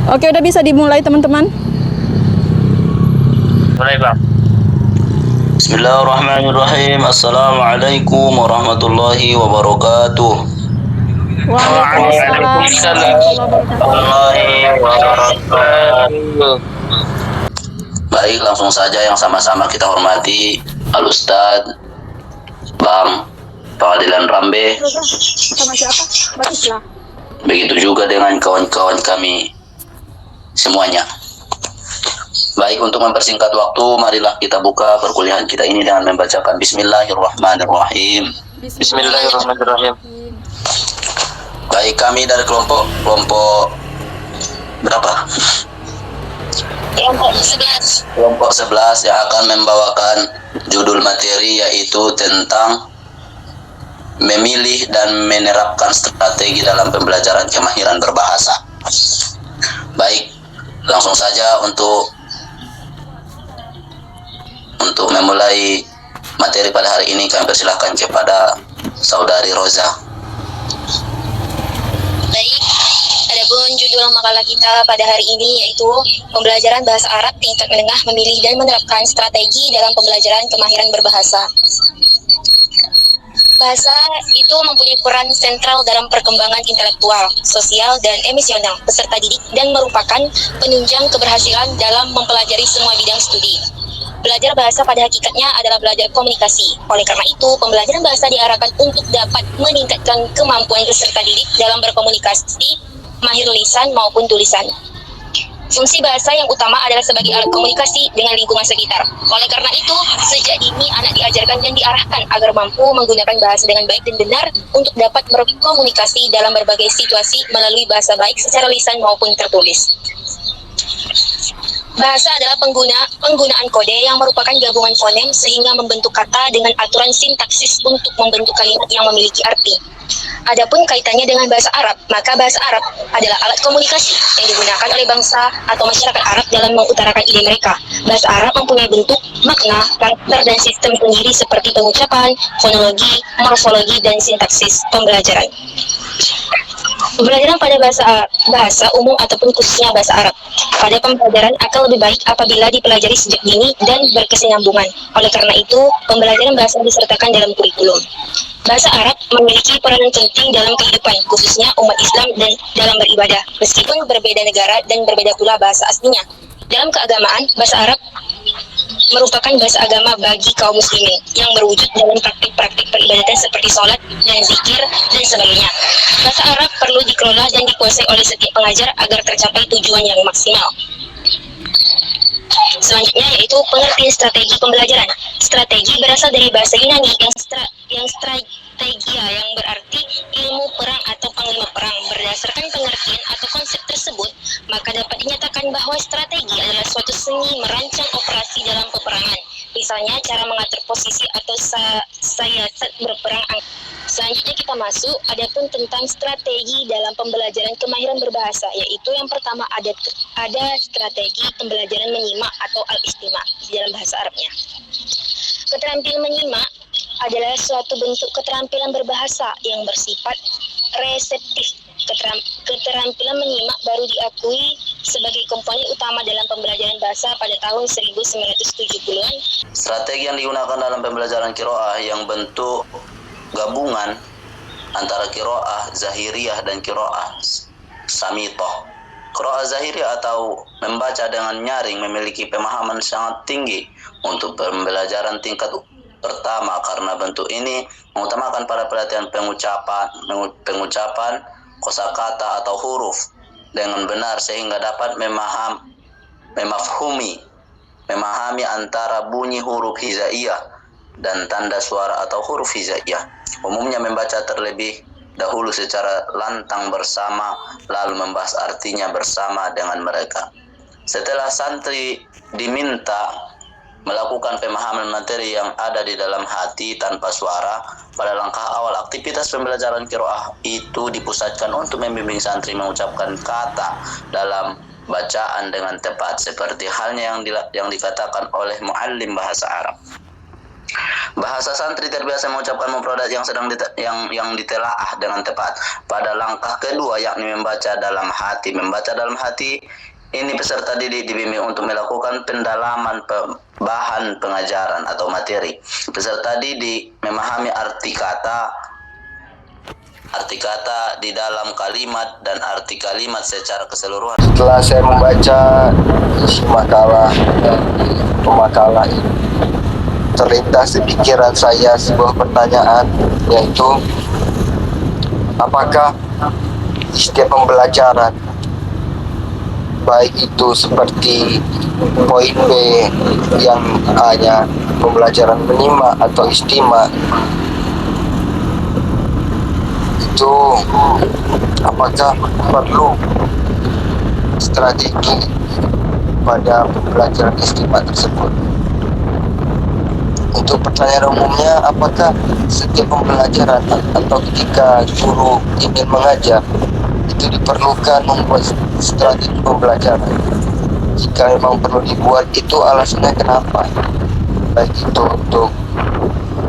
Oke, udah bisa dimulai teman-teman. Mulai Bang. Bismillahirrahmanirrahim. Assalamualaikum warahmatullahi wabarakatuh. Waalaikumsalam warahmatullahi wabarakatuh. Baik, langsung saja yang sama-sama kita hormati Al Ustadz Bang Pengadilan Rambe. Sama siapa? Baiklah. Begitu juga dengan kawan-kawan kami semuanya. Baik, untuk mempersingkat waktu, marilah kita buka perkuliahan kita ini dengan membacakan Bismillahirrahmanirrahim. Bismillahirrahmanirrahim. Baik, kami dari kelompok berapa? Kelompok 11 yang akan membawakan judul materi yaitu tentang memilih dan menerapkan strategi dalam pembelajaran kemahiran berbahasa. Baik, langsung saja untuk memulai materi pada hari ini kami persilahkan kepada Saudari Roza. Baik, adapun judul makalah kita pada hari ini yaitu pembelajaran bahasa Arab tingkat menengah memilih dan menerapkan strategi dalam pembelajaran kemahiran berbahasa. Bahasa itu mempunyai peran sentral dalam perkembangan intelektual, sosial, dan emosional peserta didik dan merupakan penunjang keberhasilan dalam mempelajari semua bidang studi. Belajar bahasa pada hakikatnya adalah belajar komunikasi. Oleh karena itu, pembelajaran bahasa diarahkan untuk dapat meningkatkan kemampuan peserta didik dalam berkomunikasi, mahir lisan maupun tulisan. Fungsi bahasa yang utama adalah sebagai alat komunikasi dengan lingkungan sekitar. Oleh karena itu, sejak dini anak diajarkan dan diarahkan agar mampu menggunakan bahasa dengan baik dan benar untuk dapat berkomunikasi dalam berbagai situasi melalui bahasa baik secara lisan maupun tertulis. Bahasa adalah penggunaan kode yang merupakan gabungan fonem sehingga membentuk kata dengan aturan sintaksis untuk membentuk kalimat yang memiliki arti. Adapun kaitannya dengan bahasa Arab, maka bahasa Arab adalah alat komunikasi yang digunakan oleh bangsa atau masyarakat Arab dalam mengutarakan ide mereka. Bahasa Arab mempunyai bentuk, makna, karakter, dan sistem sendiri seperti pengucapan, fonologi, morfologi, dan sintaksis pembelajaran. Pembelajaran pada bahasa umum ataupun khususnya bahasa Arab pada pembelajaran akan lebih baik apabila dipelajari sejak dini dan berkesinambungan. Oleh karena itu, pembelajaran bahasa disertakan dalam kurikulum. Bahasa Arab memiliki peranan penting dalam kehidupan, khususnya umat Islam dan dalam beribadah, meskipun berbeda negara dan berbeda pula bahasa aslinya. Dalam keagamaan, bahasa Arab merupakan bahasa agama bagi kaum muslimin yang berwujud dalam praktik-praktik peribadatan seperti sholat dan zikir dan sebagainya. Bahasa Arab perlu dikelola dan dikuasai oleh setiap pengajar agar tercapai tujuan yang maksimal. Selanjutnya yaitu pengertian strategi pembelajaran. Strategi berasal dari bahasa Yunani yang strategia yang berarti ilmu perang atau panglima perang. Berdasarkan pengertian atau konsep tersebut, maka dapat dinyatakan bahwa strategi adalah suatu seni merancang operasi dalam peperangan. Misalnya cara mengatur posisi atau siasat berperang. Selanjutnya kita masuk, adapun tentang strategi dalam pembelajaran kemahiran berbahasa, yaitu yang pertama ada strategi pembelajaran menyimak atau al-istima di dalam bahasa Arabnya. Keterampilan menyimak adalah suatu bentuk keterampilan berbahasa yang bersifat reseptif. Keterampilan menyimak baru diakui sebagai komponen utama dalam pembelajaran bahasa pada tahun 1970-an. Strategi yang digunakan dalam pembelajaran qiraah yang bentuk gabungan antara qiraah zahiriyah dan qiraah samitoh. Qiraah zahiriyah atau membaca dengan nyaring memiliki pemahaman sangat tinggi untuk pembelajaran tingkat pertama karena bentuk ini mengutamakan pada pelatihan pengucapan kosakata atau huruf dengan benar sehingga dapat memahami antara bunyi huruf hijaiyah dan tanda suara atau huruf hijaiyah. Umumnya membaca terlebih dahulu secara lantang bersama lalu membahas artinya bersama dengan mereka. Setelah santri diminta melakukan pemahaman materi yang ada di dalam hati tanpa suara, pada langkah awal aktivitas pembelajaran qiraah itu dipusatkan untuk membimbing santri mengucapkan kata dalam bacaan dengan tepat seperti halnya yang dikatakan oleh muallim bahasa Arab. Bahasa santri terbiasa mengucapkan mufradat yang sedang yang ditelaah dengan tepat. Pada langkah kedua yakni membaca dalam hati. Membaca dalam hati ini peserta didik dibimbing untuk melakukan pendalaman bahan pengajaran atau materi. Peserta didik memahami arti kata di dalam kalimat dan arti kalimat secara keseluruhan. Setelah saya membaca isi makalah dan pemakalah ini, terlintas di pikiran saya sebuah pertanyaan, yaitu apakah di setiap pembelajaran, baik itu seperti poin B yang hanya pembelajaran menyimak atau istimak, itu apakah perlu strategi pada pembelajaran istimak tersebut? Untuk pertanyaan umumnya, apakah setiap pembelajaran atau ketika guru ingin mengajar itu diperlukan membuat strategi pembelajaran? Jika memang perlu dibuat, itu alasannya kenapa? Baik itu untuk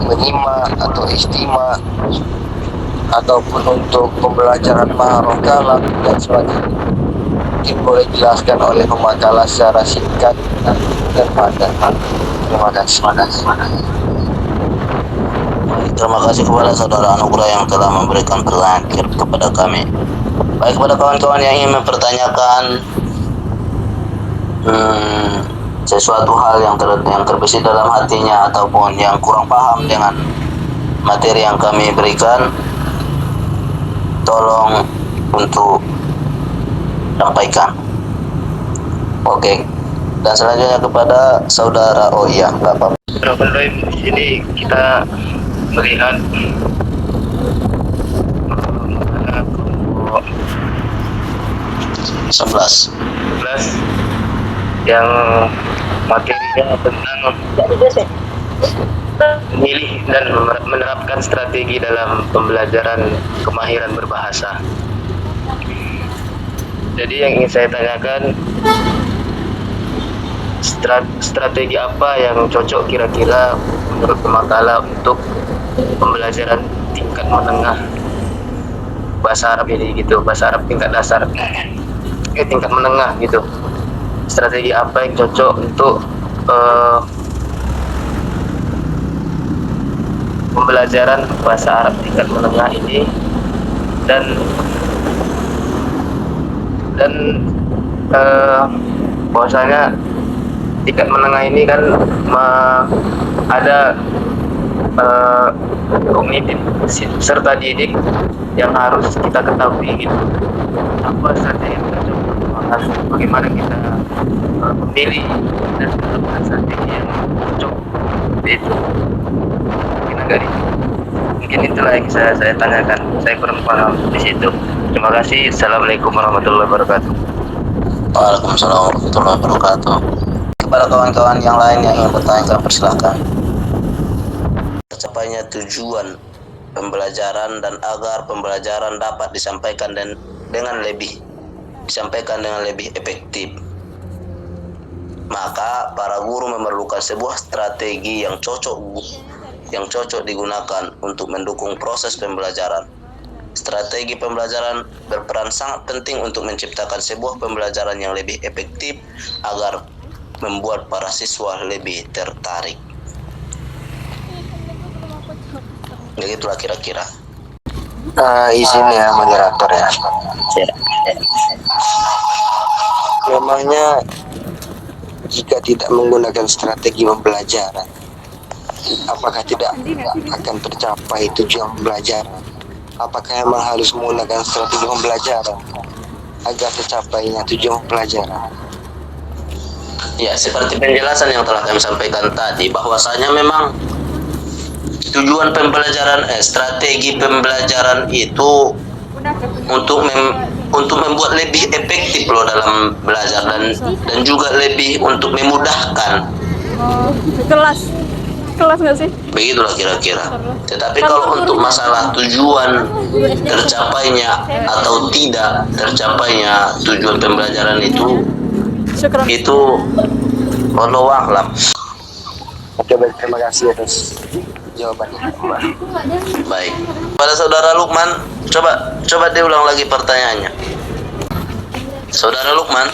menyimak atau istimak, ataupun untuk pembelajaran maharah kalam dan sebagainya. Mungkin boleh dijelaskan oleh pemakalah secara singkat dan padat. Terima kasih. Terima kasih kepada saudara Anugrah yang telah memberikan pertanyaan kepada kami. Baik, kepada kawan-kawan yang ingin mempertanyakan sesuatu hal yang terbesit dalam hatinya ataupun yang kurang paham dengan materi yang kami berikan, tolong untuk sampaikan. Oke. Dan selanjutnya kepada saudara, oh iya, nggak apa-apa. Bismillahirrahmanirrahim. Di sini kita melihat mana kelompok 11 yang materinya tentang memilih dan menerapkan strategi dalam pembelajaran kemahiran berbahasa. Jadi yang ingin saya tanyakan, strategi apa yang cocok kira-kira menurut pemakalah untuk pembelajaran tingkat menengah bahasa Arab ini gitu, bahasa Arab tingkat dasar, tingkat menengah gitu. Strategi apa yang cocok untuk pembelajaran bahasa Arab tingkat menengah ini, dan bahwasanya tingkat menengah ini kan ada kognitif serta didik yang harus kita ketahui gitu. Apa saja yang cocok untuk bagaimana kita memilih dan melakukan strategi yang cocok itu. Mungkin itulah yang saya tanyakan. Saya kurang paham di situ. Terima kasih. Assalamualaikum warahmatullahi wabarakatuh. Waalaikumsalam warahmatullahi wabarakatuh. Kepada kawan-kawan yang lain yang ingin bertanya, persilahkan. Tercapainya tujuan pembelajaran dan agar pembelajaran dapat disampaikan dengan lebih efektif, maka para guru memerlukan sebuah strategi yang cocok digunakan untuk mendukung proses pembelajaran. Strategi pembelajaran berperan sangat penting untuk menciptakan sebuah pembelajaran yang lebih efektif agar membuat para siswa lebih tertarik. Begitulah kira-kira. Izin ya moderator ya. Memangnya jika tidak menggunakan strategi pembelajaran, apakah tidak akan tercapai tujuan pembelajaran? Apakah memang harus menggunakan strategi pembelajaran agar tercapainya tujuan pembelajaran? Ya, seperti penjelasan yang telah kami sampaikan tadi, bahwasanya memang tujuan pembelajaran, strategi pembelajaran itu untuk membuat lebih efektif loh dalam belajar dan juga lebih untuk memudahkan. Kelas nggak sih? Begitulah kira-kira. Tetapi kalau untuk masalah tujuan tercapainya atau tidak tercapainya tujuan pembelajaran itu wallahu a'lam. Oke, baik, terima kasih atas jawabannya, Mbak. Baik. Pada saudara Lukman, coba diulang lagi pertanyaannya. Saudara Lukman,